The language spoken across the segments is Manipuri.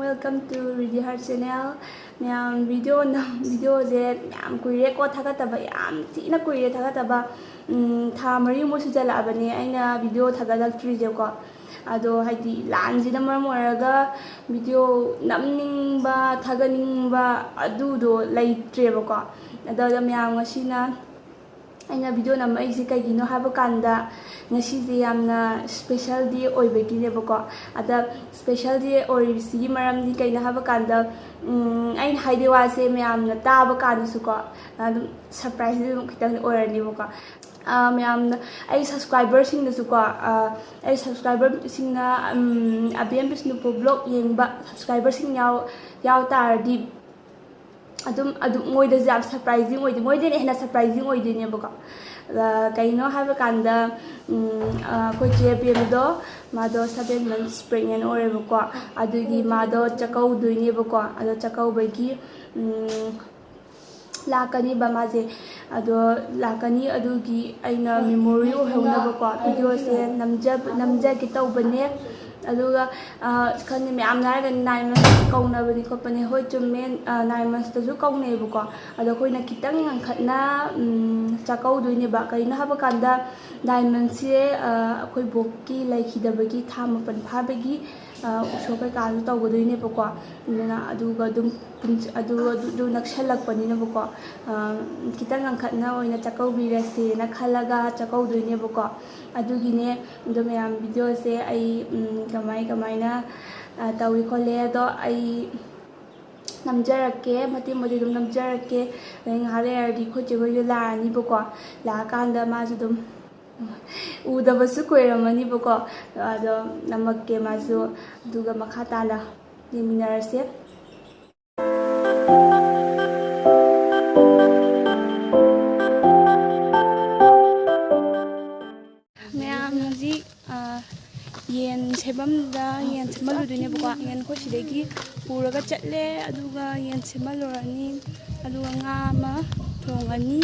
welcome to Ready Heart channel. Ma'am video je ma'am kuire ko thagattaba yam thina kuire thagattaba tha mari mo su jala abane aina video thagalaktri je ko ado haidi lanji na maram oraga video namningba thaganinba adudo laitreba ko ado ma'am ngasina aina video nam aisi kaigino haba kanda ngasi je yamna special day oibagine bako ada special day oibisi maram di kaina haba kanda ain haide wase ma'am na taba kanda suko surprise dum kitang orani bako ma'am ai subscriber sing na suko ai subscriber sing na abm bisnu vlog yengba subscriber sing yaw tar di adum moida jam surprising oidi moida hena surprising oidi ne baka kaino haba kanda ko jpm do mado 7 months pregnant ore bako adugi mado chakau duine bako ado chakau bagi lakani ba maje ado lakani adugi aina memory ohona bako video se namja ki tawbane aduga khani me amna ga 9 months kauna bani ko pane hoi chumen 9 months ta ju kaune buko ado koina kitang angkhatna chakau duine ba kaina haba kanda 9 months se koi bokki laikhidabagi thama pan phabagi usokai ka ju tawgoduine buko ina aduga dum adu nakshallak panina buko kitang angkhatna oina chakau birase na khalaga chakau duine buko adugine do ma'am video se ai kamai na tawi khole do ai namjarake mati dum namjarake ngare ardi khoje go la ni boko la kanda ma ju dum uda basu koiramani boko ado namakke ma ju duga makha tala yeminarase yen sebamda yen semaluduine boko yen ko sidagi puraga chatle aduga yen semalorani aduga nga ma thongani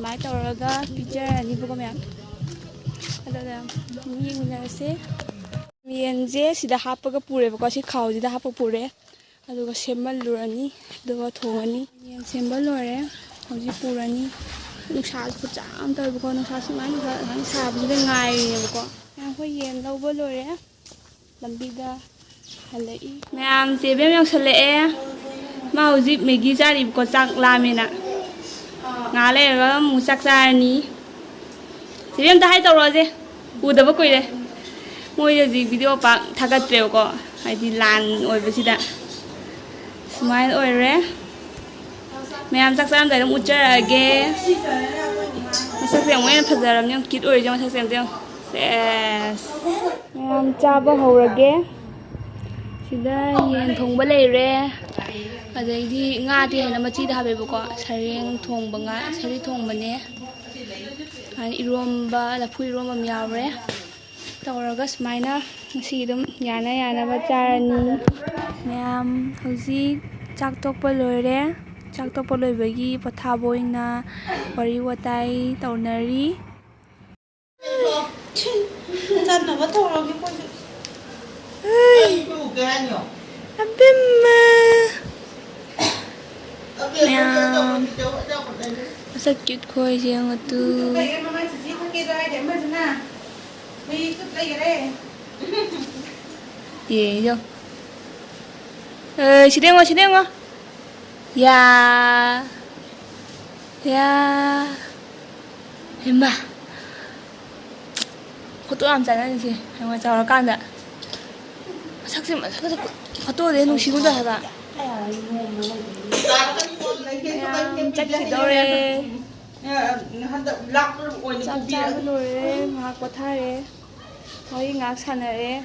mai tawraga pijarani boko mya aduga yengminarase yen je sida hapaga pure boko si khawji da hapa pure aduga semalurani aduga thongani yen sembalore hauji purani nuksa pucham taw boko nuksa simai nang sabji ngai ne boko hoi yen lawba lore lambida halai ma'am sebem yang sale ma uji megi jari ko chak lamena ngale ga mu chak charni sebem ta hai tawroje udaba koire moi ji video pa thagatre ko haidi lan oibasida smile oire ma'am chak cham dai ujarage masak yang wen phajaram yang kit oi jang masak yang yes chaba hawrage sida yen thongba leire adaidi nga ti hena machi da habe bako sareng thongba nga sari thongba ne an iromba lafu iromba myawre tawraga smaina ngsi dum yana ba charani ma'am hoji chak tokpa loire chak tokpa loibagi pathaboina wari watai taunari Chân nó vẫn thổi cái con Abimma Masa cute koi siang itu Iya sini ngah Ya Hemba foto am 잘하는 게 정말 잘 간다. 삭제 foto 내 놓으시고 다 하다. 짝지도래. 짝지도래. 막 버타래. 거의 막 사나래.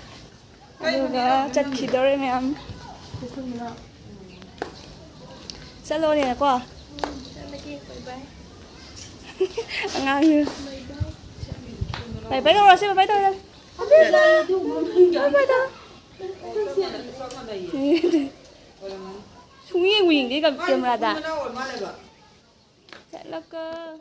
그리고 짝지도래 면. 살로네 거. 안녕. Bye bye đâu rồi, xin bye đâu rồi. Không biết là bye đâu. Xuống yên quyền đi cầm camera đã. Chạy là cơ.